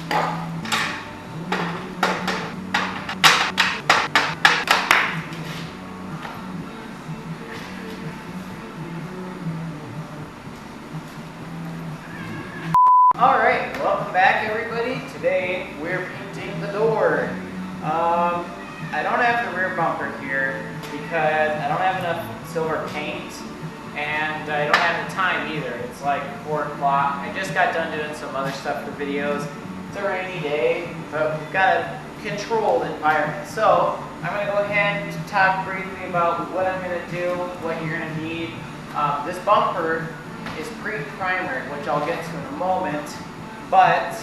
Alright, welcome back everybody. Today we're painting the door. I don't have the rear bumper here because I don't have enough silver paint and I don't have the time either. It's like 4 o'clock. I just got done doing some other stuff for videos. It's a rainy day, but we've got a controlled environment. So I'm going to go ahead and talk briefly about what I'm going to do, what you're going to need. This bumper is pre-primered, which I'll get to in a moment, but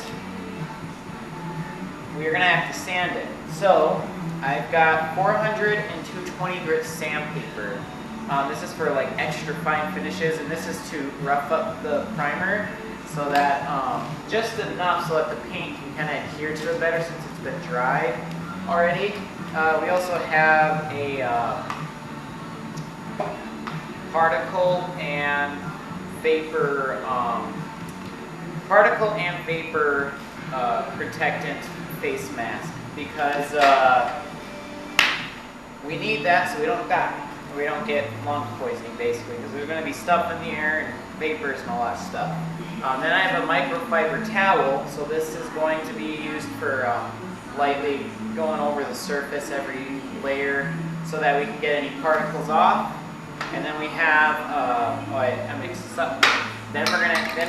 we're going to have to sand it. So I've got 400 and 220 grit sandpaper. This is for like extra fine finishes, and this is to rough up the primer so that just enough so that the paint can kind of adhere to it better since it's been dry already. We also have a particle and vapor protectant face mask because we need that so we don't die. We don't get lung poisoning basically because there's going to be stuff in the air and vapors and all that stuff. Then I have a microfiber towel, so this is going to be used for lightly going over the surface every layer so that we can get any particles off. And then we have, I mixed this up. Then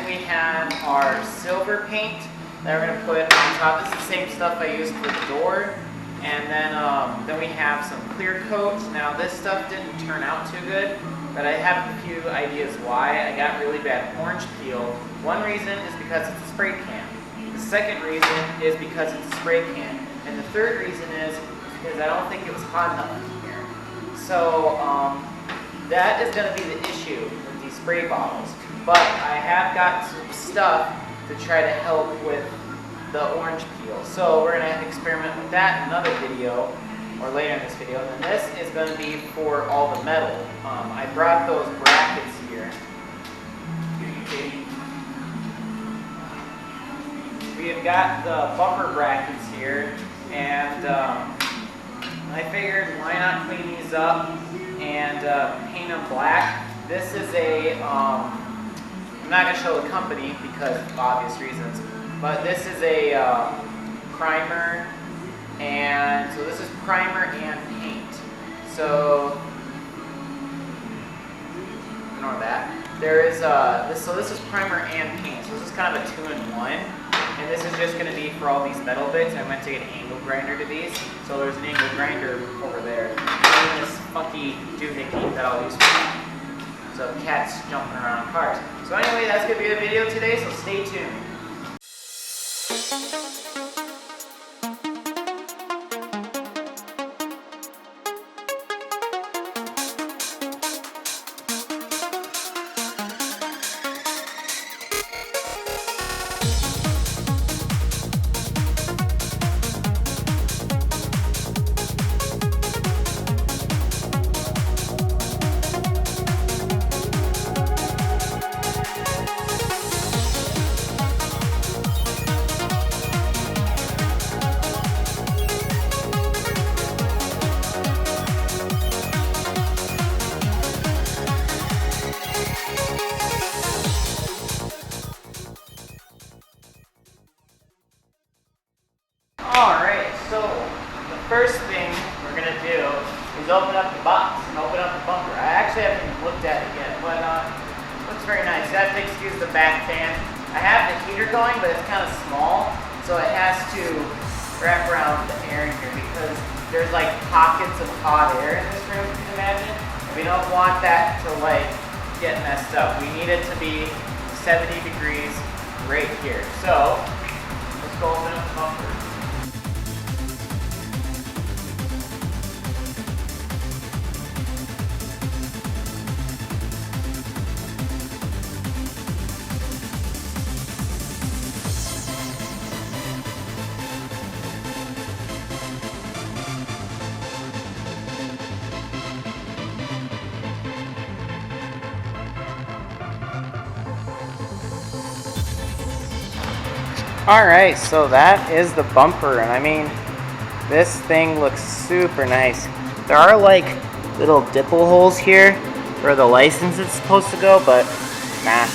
we have our silver paint that we're gonna put on top. This is the same stuff I used for the door. And then we have some clear coats. Now this stuff didn't turn out too good, but I have a few ideas why. I got really bad orange peel. One reason is because it's a spray can. The second reason is because it's a spray can. And the third reason is because I don't think it was hot enough in here. So that is going to be the issue with these spray bottles. But I have got some stuff to try to help with the orange peel. So we're going to experiment with that in another video, or later in this video. And then this is going to be for all the metal. I brought those brackets here. We have got the bumper brackets here, and I figured why not clean these up and paint them black. This is a, I'm not going to show the company because of obvious reasons, but this is a primer, and so this is primer and paint. So, ignore that. There is, this is primer and paint, so this is kind of a 2-in-1. And this is just going to be for all these metal bits. I went to get an angle grinder to these. So there's an angle grinder over there. And this funky doohickey that I'll use for so cats jumping around cars. So anyway, that's going to be the video today, so stay tuned. Alright, so the first thing we're going to do is open up the box and open up the bumper. I actually haven't even looked at it yet, but it looks very nice. You have to excuse the back fan. I have the heater going, but it's kind of small, so it has to wrap around the air in here because there's like pockets of hot air in this room, if you can imagine. And we don't want that to like get messed up. We need it to be 70 degrees right here. So let's go open up the bumper. Alright, so that is the bumper, and I mean, this thing looks super nice. There are like little dipple holes here where the license is supposed to go, but nah.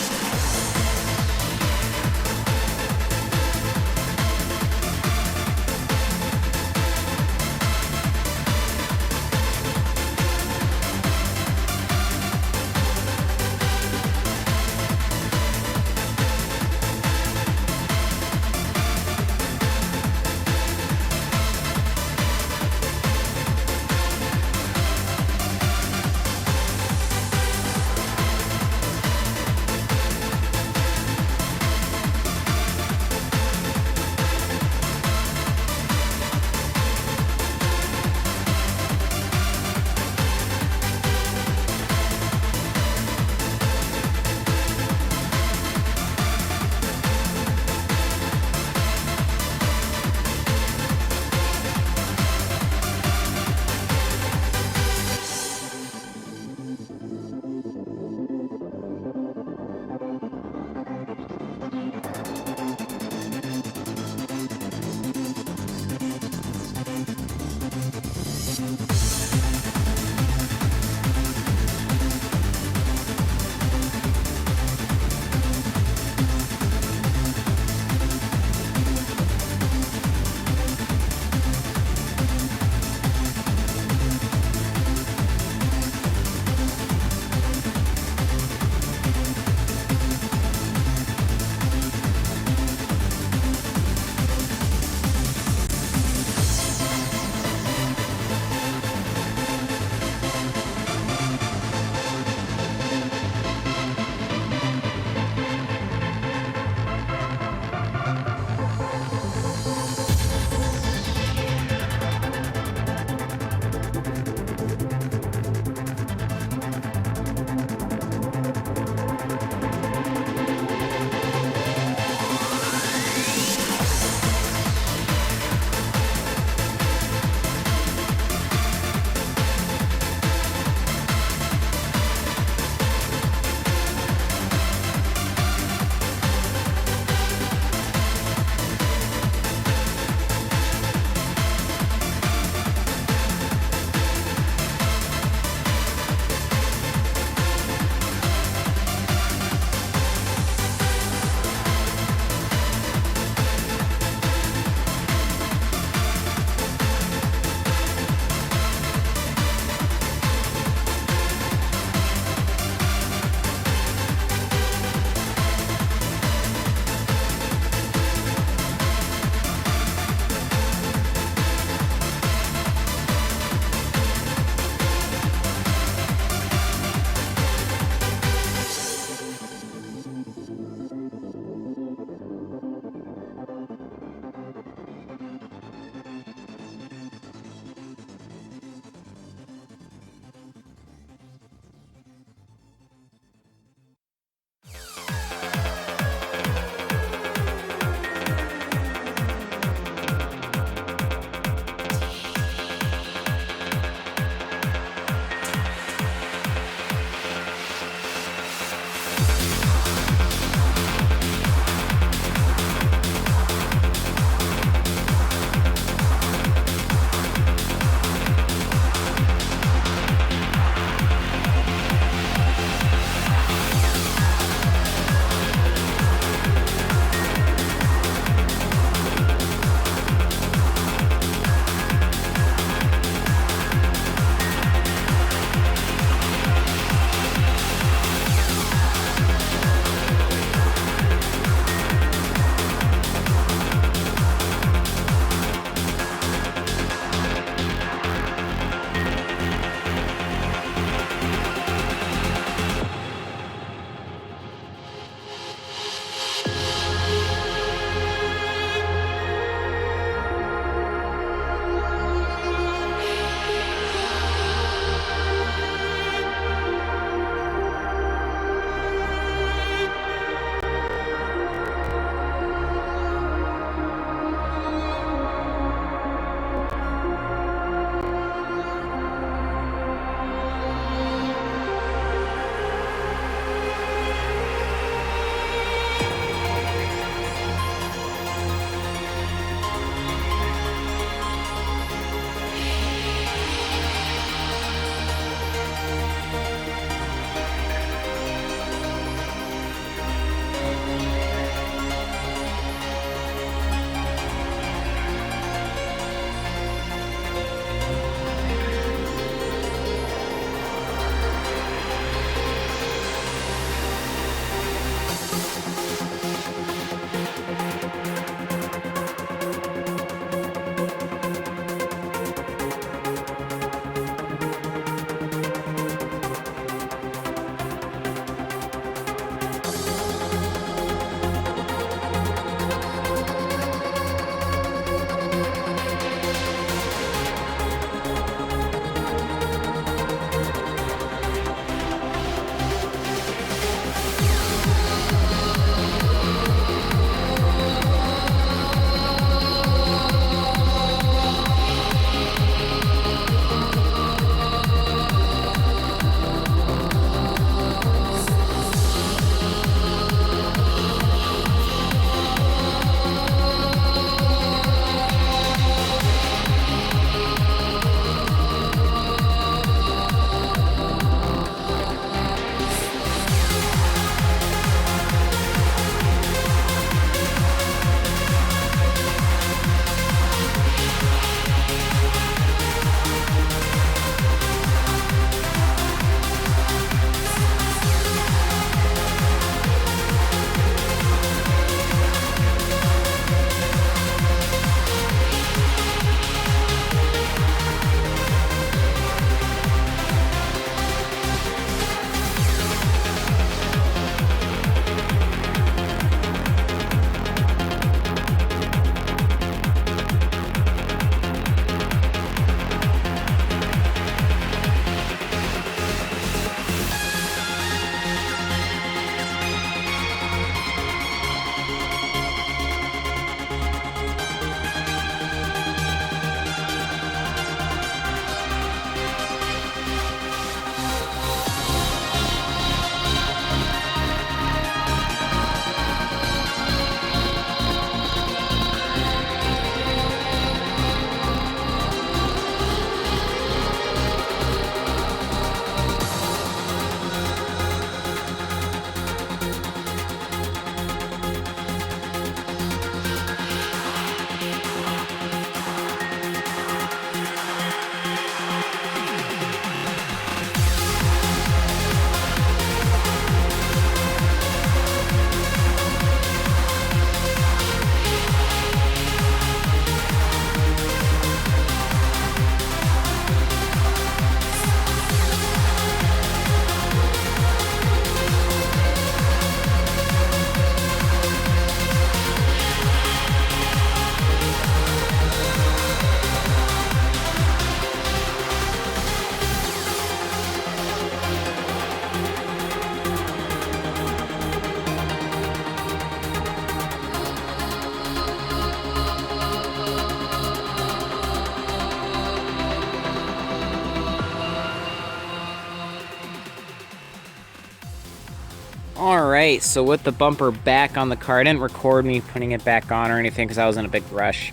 Alright, so with the bumper back on the car, I didn't record me putting it back on or anything because I was in a big rush.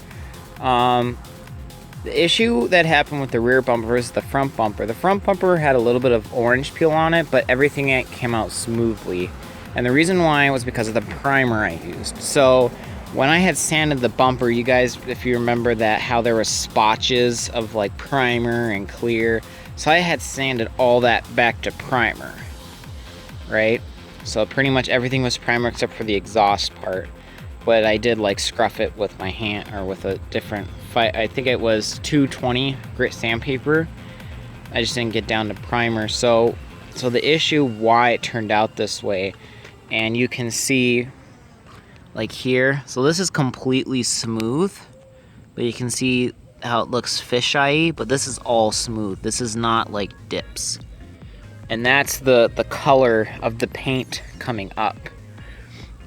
The issue that happened with the rear bumper is the front bumper. The front bumper had a little bit of orange peel on it, but everything came out smoothly. And the reason why was because of the primer I used. So when I had sanded the bumper, you guys, if you remember that, how there were spotches of like primer and clear. So I had sanded all that back to primer, right? So pretty much everything was primer except for the exhaust part. But I did like scruff it with my hand or with a different I think it was 220 grit sandpaper. I just didn't get down to primer. So the issue why it turned out this way, and you can see like here, so this is completely smooth, but you can see how it looks fisheye, but this is all smooth. This is not like dips. And that's the color of the paint coming up.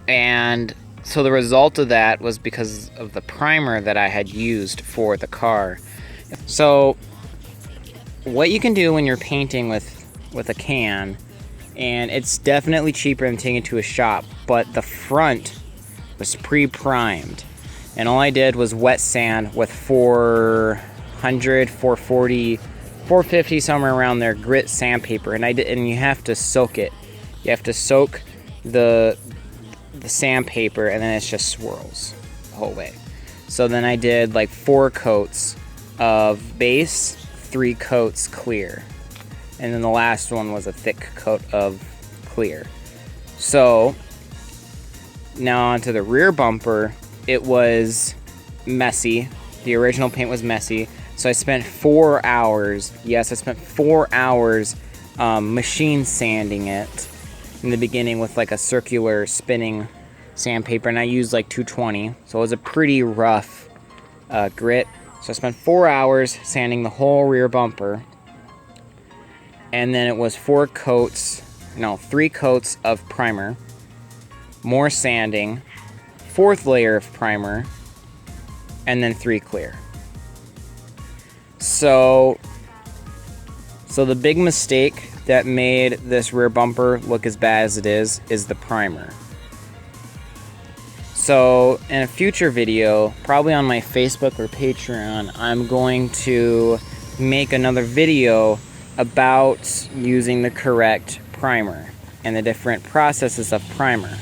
And so the result of that was because of the primer that I had used for the car. So what you can do when you're painting with a can, and it's definitely cheaper than taking it to a shop, but the front was pre-primed. And all I did was wet sand with 400, 440, 450, somewhere around there, grit sandpaper. And you have to soak it. You have to soak the sandpaper, and then it just swirls the whole way. So then I did like 4 coats of base, 3 coats clear, and then the last one was a thick coat of clear. So now onto the rear bumper. It was messy. The original paint was messy, so I spent 4 hours, yes, I spent 4 hours machine sanding it in the beginning with like a circular spinning sandpaper, and I used like 220, so it was a pretty rough grit. So I spent 4 hours sanding the whole rear bumper, and then it was 3 coats of primer, more sanding, 4th layer of primer, and then 3 clear. So the big mistake that made this rear bumper look as bad as it is the primer. So in a future video, probably on my Facebook or Patreon, I'm going to make another video about using the correct primer and the different processes of primer,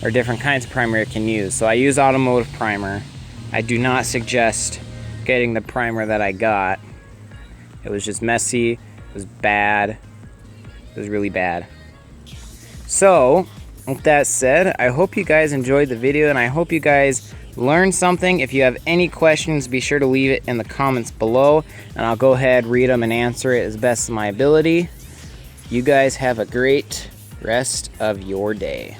or different kinds of primer you can use. So I use automotive primer. I do not suggest getting the primer that I got. It was just messy, it was bad, it was really bad. So with that said, I hope you guys enjoyed the video, and I hope you guys learned something. If you have any questions, be sure to leave it in the comments below, and I'll go ahead, read them, and answer it as best of my ability. You guys have a great rest of your day.